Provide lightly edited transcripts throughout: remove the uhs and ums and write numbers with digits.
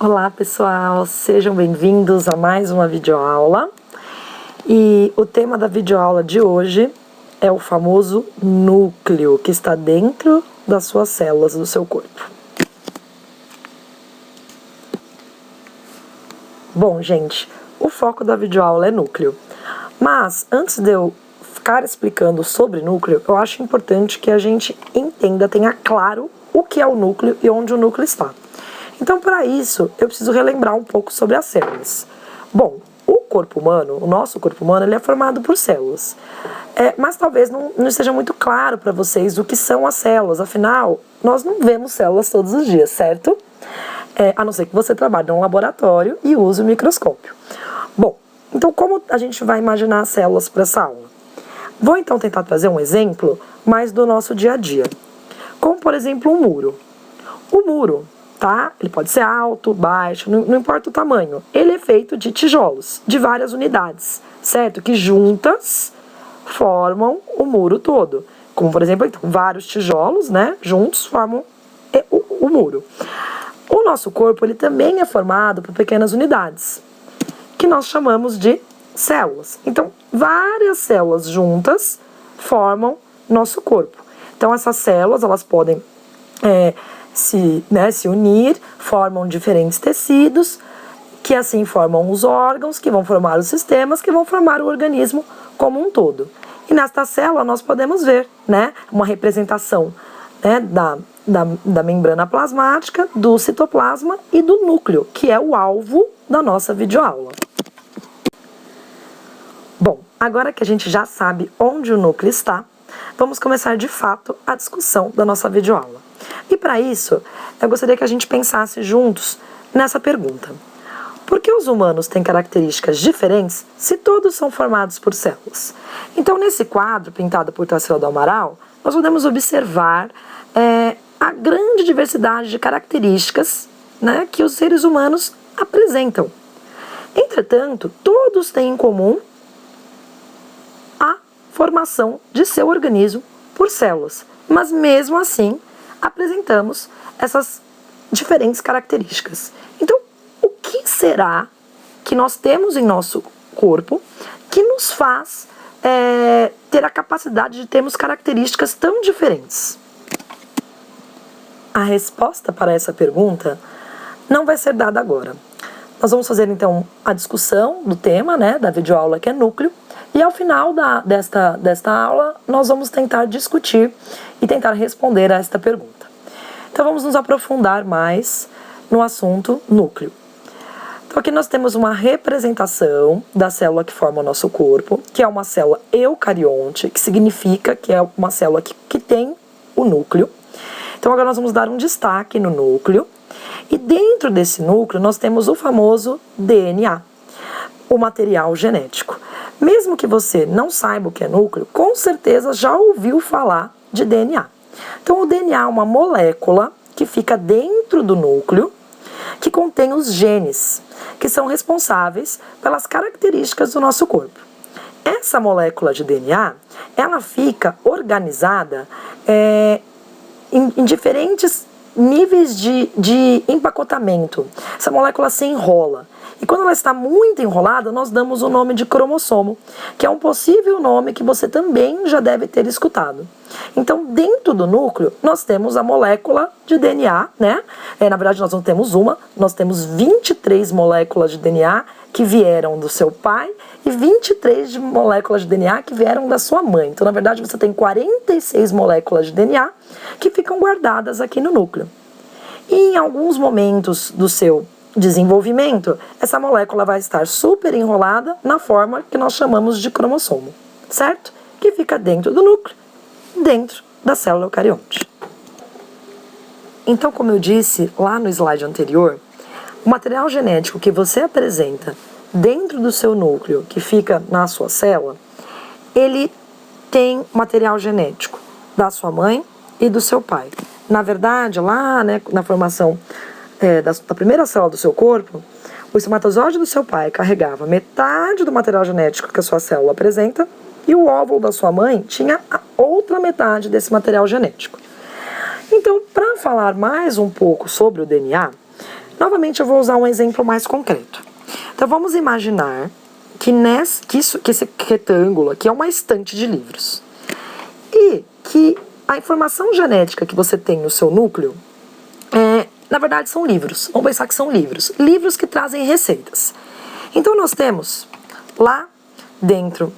Olá pessoal, sejam bem-vindos a mais uma videoaula. E o tema da videoaula de hoje é o famoso núcleo que está dentro das suas células do seu corpo. Bom, gente, o foco da videoaula é núcleo. Mas antes de eu ficar explicando sobre núcleo, eu acho importante que a gente entenda, tenha claro o que é o núcleo e onde o núcleo está. Então, para isso, eu preciso relembrar um pouco sobre as células. Bom, o corpo humano, o nosso corpo humano, ele é formado por células. Mas talvez não esteja muito claro para vocês o que são as células. Afinal, nós não vemos células todos os dias, certo? A não ser que você trabalhe num laboratório e use o microscópio. Bom, então como a gente vai imaginar as células para essa aula? Vou então tentar trazer um exemplo mais do nosso dia a dia. Como, por exemplo, um muro. O muro, tá? Ele pode ser alto, baixo, não importa o tamanho. Ele é feito de tijolos, de várias unidades, certo? Que juntas formam o muro todo. Como, por exemplo, então, vários tijolos, né? Juntos formam o muro. O nosso corpo, ele também é formado por pequenas unidades, que nós chamamos de células. Então, várias células juntas formam nosso corpo. Então, essas células, elas podem se unir, formam diferentes tecidos, que assim formam os órgãos, que vão formar os sistemas, que vão formar o organismo como um todo. E nesta célula nós podemos ver, né, uma representação, né, da membrana plasmática, do citoplasma e do núcleo, que é o alvo da nossa videoaula. Bom, agora que a gente já sabe onde o núcleo está, vamos começar de fato a discussão da nossa videoaula. E para isso, eu gostaria que a gente pensasse juntos nessa pergunta. Por que os humanos têm características diferentes se todos são formados por células? Então, nesse quadro pintado por Tarsila do Amaral, nós podemos observar a grande diversidade de características, né, que os seres humanos apresentam. Entretanto, todos têm em comum a formação de seu organismo por células, mas mesmo assim apresentamos essas diferentes características. Então, o que será que nós temos em nosso corpo que nos faz ter a capacidade de termos características tão diferentes? A resposta para essa pergunta não vai ser dada agora. Nós vamos fazer então a discussão do tema, né, da videoaula, que é núcleo, e ao final desta aula nós vamos tentar discutir e tentar responder a esta pergunta. Então vamos nos aprofundar mais no assunto núcleo. Então aqui nós temos uma representação da célula que forma o nosso corpo, que é uma célula eucarionte, que significa que é uma célula que tem o núcleo. Então agora nós vamos dar um destaque no núcleo, e dentro desse núcleo nós temos o famoso DNA, o material genético. Mesmo que você não saiba o que é núcleo, com certeza já ouviu falar de DNA. Então o DNA é uma molécula que fica dentro do núcleo, que contém os genes, que são responsáveis pelas características do nosso corpo. Essa molécula de DNA, ela fica organizada em diferentes níveis de empacotamento. Essa molécula se enrola. E quando ela está muito enrolada, nós damos o nome de cromossomo, que é um possível nome que você também já deve ter escutado. Então, dentro do núcleo, nós temos a molécula de DNA, né? Na verdade, nós não temos uma, nós temos 23 moléculas de DNA que vieram do seu pai e 23 de moléculas de DNA que vieram da sua mãe. Então, na verdade, você tem 46 moléculas de DNA que ficam guardadas aqui no núcleo. E em alguns momentos do seu desenvolvimento, essa molécula vai estar super enrolada na forma que nós chamamos de cromossomo, certo? Que fica dentro do núcleo, dentro da célula eucarionte. Então, como eu disse lá no slide anterior, o material genético que você apresenta dentro do seu núcleo, que fica na sua célula, ele tem material genético da sua mãe e do seu pai. Na verdade, lá, né, na formação da primeira célula do seu corpo, o espermatozoide do seu pai carregava metade do material genético que a sua célula apresenta e o óvulo da sua mãe tinha a outra metade desse material genético. Então, para falar mais um pouco sobre o DNA, Novamente eu vou usar um exemplo mais concreto. Então vamos imaginar que esse retângulo aqui é uma estante de livros. E que a informação genética que você tem no seu núcleo, na verdade são livros. Vamos pensar que são livros. Livros que trazem receitas. Então nós temos lá dentro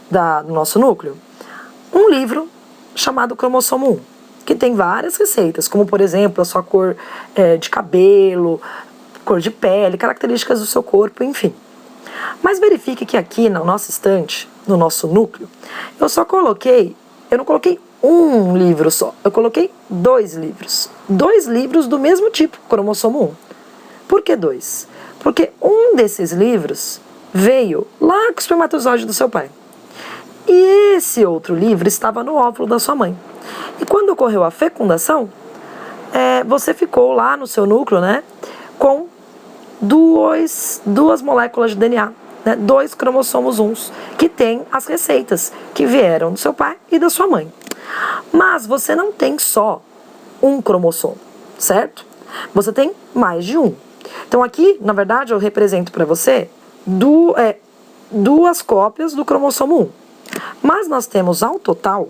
do nosso núcleo um livro chamado cromossomo 1, que tem várias receitas, como por exemplo a sua cor de cabelo, cor de pele, características do seu corpo, enfim. Mas verifique que aqui na nossa estante, no nosso núcleo, eu não coloquei um livro só, eu coloquei 2 livros. 2 livros do mesmo tipo, cromossomo 1. Por que 2? Porque um desses livros veio lá com o espermatozoide do seu pai. E esse outro livro estava no óvulo da sua mãe. E quando ocorreu a fecundação, você ficou lá no seu núcleo, né, com duas moléculas de DNA, né, 2 cromossomos 1, que tem as receitas que vieram do seu pai e da sua mãe. Mas você não tem só um cromossomo, certo? Você tem mais de um. Então aqui, na verdade, eu represento para você 2 cópias do cromossomo 1. Mas nós temos ao total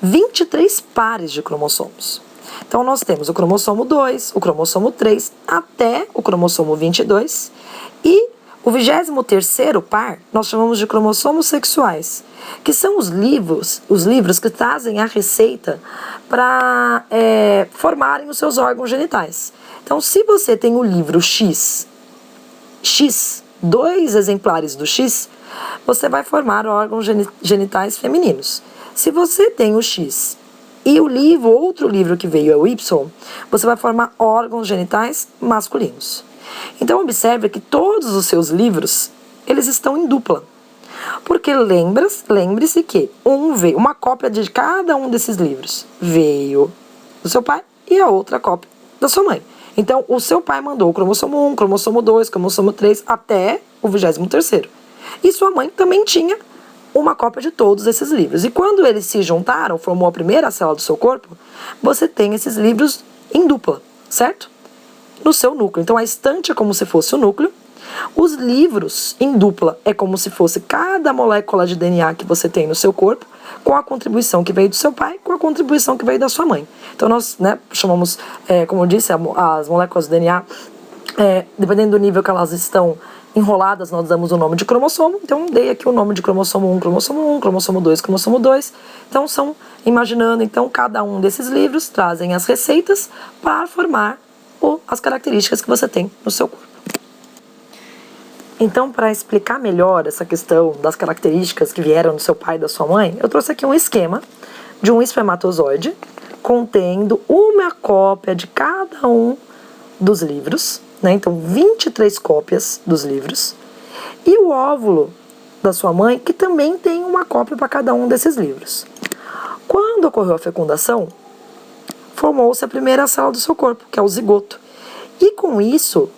23 pares de cromossomos. Então nós temos o cromossomo 2, o cromossomo 3, até o cromossomo 22. E o 23º par nós chamamos de cromossomos sexuais, que são os livros que trazem a receita para formarem os seus órgãos genitais. Então se você tem o livro X, 2 exemplares do X, você vai formar órgãos genitais femininos. Se você tem o X e outro livro que veio é o Y, você vai formar órgãos genitais masculinos. Então observe que todos os seus livros, eles estão em dupla. Porque lembre-se que uma cópia de cada um desses livros veio do seu pai e a outra cópia da sua mãe. Então o seu pai mandou o cromossomo 1, cromossomo 2, cromossomo 3 até o 23º. E sua mãe também tinha uma cópia de todos esses livros. E quando eles se juntaram, formou a primeira célula do seu corpo, você tem esses livros em dupla, certo? No seu núcleo. Então a estante é como se fosse o núcleo. Os livros em dupla é como se fosse cada molécula de DNA que você tem no seu corpo, com a contribuição que veio do seu pai, com a contribuição que veio da sua mãe. Então nós, chamamos, como eu disse, as moléculas do DNA, dependendo do nível que elas estão enroladas, nós damos o nome de cromossomo. Então dei aqui o nome de cromossomo 1, cromossomo 1, cromossomo 2, cromossomo 2. Então imaginando, cada um desses livros trazem as receitas para formar as características que você tem no seu corpo. Então, para explicar melhor essa questão das características que vieram do seu pai e da sua mãe, eu trouxe aqui um esquema de um espermatozoide contendo uma cópia de cada um dos livros, né? Então 23 cópias dos livros, e o óvulo da sua mãe, que também tem uma cópia para cada um desses livros. Quando ocorreu a fecundação, formou-se a primeira célula do seu corpo, que é o zigoto. E com isso,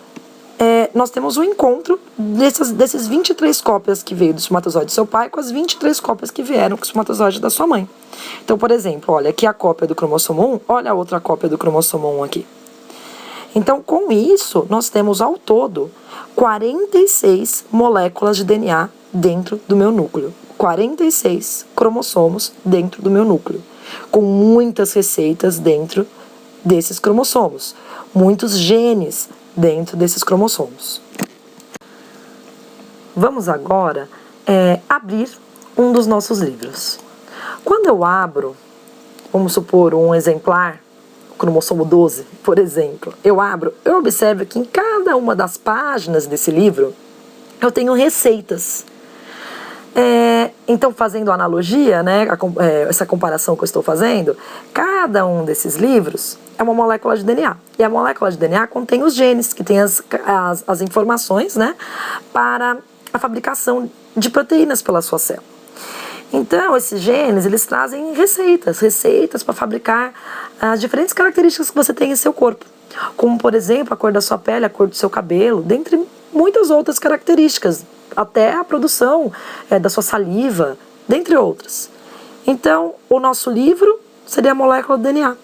nós temos o encontro desses 23 cópias que veio do espermatozoide do seu pai com as 23 cópias que vieram com o espermatozoide da sua mãe. Então, por exemplo, olha aqui a cópia do cromossomo 1, olha a outra cópia do cromossomo 1 aqui. Então, com isso, nós temos ao todo 46 moléculas de DNA dentro do meu núcleo. 46 cromossomos dentro do meu núcleo, com muitas receitas dentro desses cromossomos, muitos genes dentro desses cromossomos. Vamos agora abrir um dos nossos livros. Quando eu abro, vamos supor um exemplar, o cromossomo 12, por exemplo, eu observo que em cada uma das páginas desse livro eu tenho receitas. Então, fazendo analogia, essa comparação que eu estou fazendo, cada um desses livros é uma molécula de DNA. E a molécula de DNA contém os genes, que tem as informações, para a fabricação de proteínas pela sua célula. Então, esses genes, eles trazem receitas para fabricar as diferentes características que você tem em seu corpo. Como, por exemplo, a cor da sua pele, a cor do seu cabelo, dentre muitas outras características, até a produção da sua saliva, dentre outras. Então, o nosso livro seria a molécula do DNA.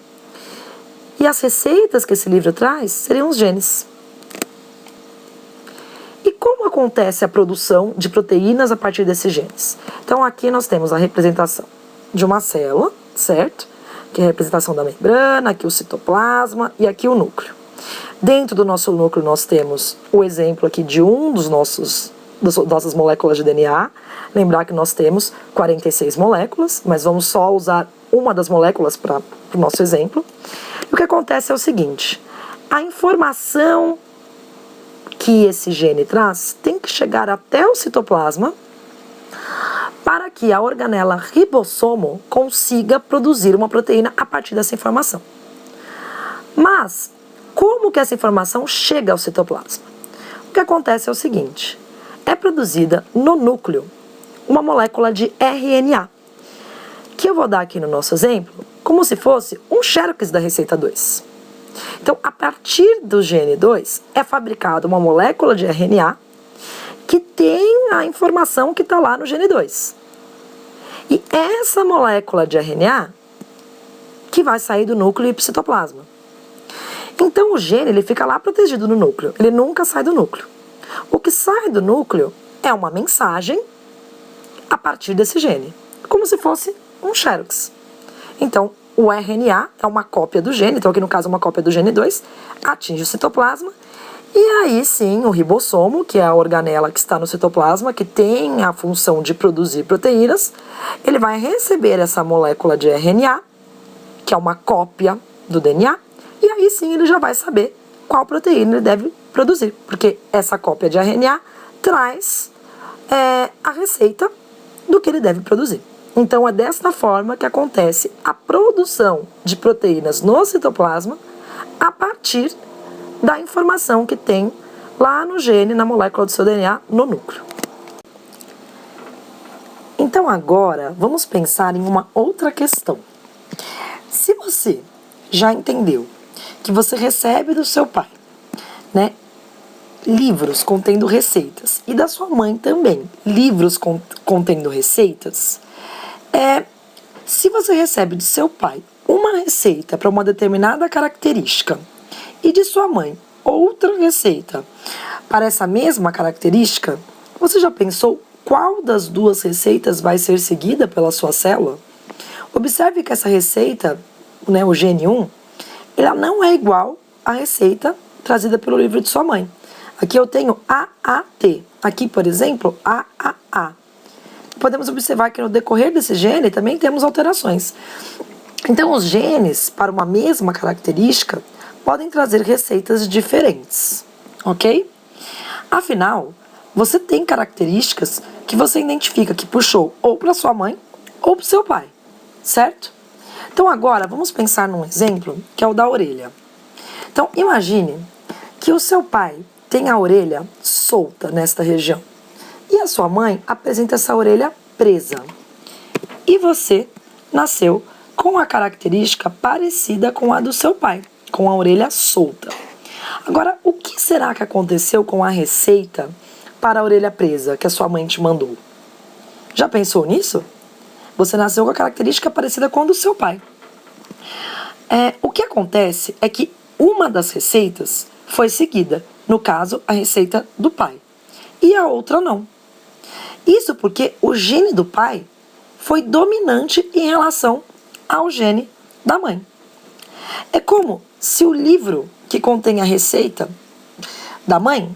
E as receitas que esse livro traz seriam os genes. E como acontece a produção de proteínas a partir desses genes? Então aqui nós temos a representação de uma célula, certo? Que é a representação da membrana, aqui o citoplasma e aqui o núcleo. Dentro do nosso núcleo nós temos o exemplo aqui de das nossas moléculas de DNA. Lembrar que nós temos 46 moléculas, mas vamos só usar uma das moléculas para o nosso exemplo. E o que acontece é o seguinte: a informação que esse gene traz tem que chegar até o citoplasma para que a organela ribossomo consiga produzir uma proteína a partir dessa informação. Mas como que essa informação chega ao citoplasma? O que acontece é o seguinte: é produzida no núcleo uma molécula de RNA, que eu vou dar aqui no nosso exemplo como se fosse um xerox da receita 2. Então, a partir do gene 2, é fabricada uma molécula de RNA que tem a informação que está lá no gene 2. E essa molécula de RNA que vai sair do núcleo e ir para o citoplasma. Então, o gene ele fica lá protegido no núcleo, ele nunca sai do núcleo. O que sai do núcleo é uma mensagem a partir desse gene, como se fosse um xerox. Então, o RNA é uma cópia do gene, então aqui no caso uma cópia do gene 2, atinge o citoplasma, e aí sim o ribossomo, que é a organela que está no citoplasma, que tem a função de produzir proteínas, ele vai receber essa molécula de RNA, que é uma cópia do DNA, e aí sim ele já vai saber qual proteína ele deve produzir, porque essa cópia de RNA traz a receita do que ele deve produzir. Então, é desta forma que acontece a produção de proteínas no citoplasma a partir da informação que tem lá no gene, na molécula do seu DNA, no núcleo. Então, agora, vamos pensar em uma outra questão. Se você já entendeu que você recebe do seu pai, né, livros contendo receitas, e da sua mãe também, livros contendo receitas, se você recebe de seu pai uma receita para uma determinada característica e de sua mãe outra receita para essa mesma característica, você já pensou qual das duas receitas vai ser seguida pela sua célula? Observe que essa receita, né, o gene 1, ela não é igual à receita trazida pelo livro de sua mãe. Aqui eu tenho AAT, aqui, por exemplo, AAA. Podemos observar que no decorrer desse gene também temos alterações. Então, os genes, para uma mesma característica, podem trazer receitas diferentes, ok? Afinal, você tem características que você identifica que puxou ou para sua mãe ou para o seu pai, certo? Então, agora, vamos pensar num exemplo que é o da orelha. Então, imagine que o seu pai tem a orelha solta nesta região. E a sua mãe apresenta essa orelha presa. E você nasceu com a característica parecida com a do seu pai, com a orelha solta. Agora, o que será que aconteceu com a receita para a orelha presa que a sua mãe te mandou? Já pensou nisso? Você nasceu com a característica parecida com a do seu pai. O que acontece é que uma das receitas foi seguida, no caso, a receita do pai, e a outra não. Isso porque o gene do pai foi dominante em relação ao gene da mãe. É como se o livro que contém a receita da mãe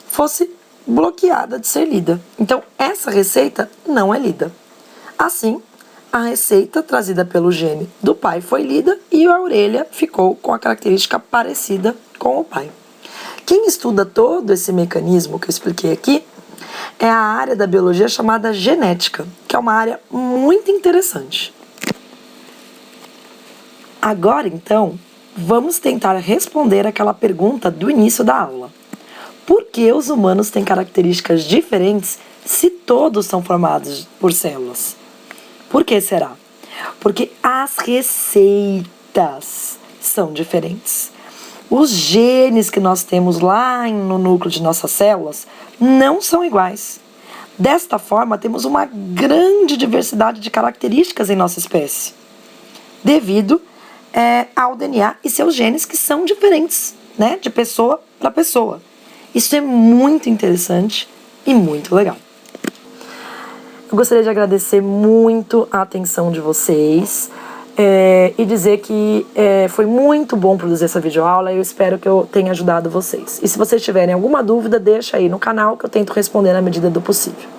fosse bloqueada de ser lida. Então, essa receita não é lida. Assim, a receita trazida pelo gene do pai foi lida e a orelha ficou com a característica parecida com o pai. Quem estuda todo esse mecanismo que eu expliquei aqui é a área da biologia chamada genética, que é uma área muito interessante. Agora, então, vamos tentar responder aquela pergunta do início da aula. Por que os humanos têm características diferentes se todos são formados por células? Por que será? Porque as receitas são diferentes. Os genes que nós temos lá no núcleo de nossas células não são iguais. Desta forma, temos uma grande diversidade de características em nossa espécie, devido ao DNA e seus genes, que são diferentes, né, de pessoa para pessoa. Isso é muito interessante e muito legal. Eu gostaria de agradecer muito a atenção de vocês e dizer que foi muito bom produzir essa videoaula e eu espero que eu tenha ajudado vocês. E se vocês tiverem alguma dúvida, deixa aí no canal que eu tento responder na medida do possível.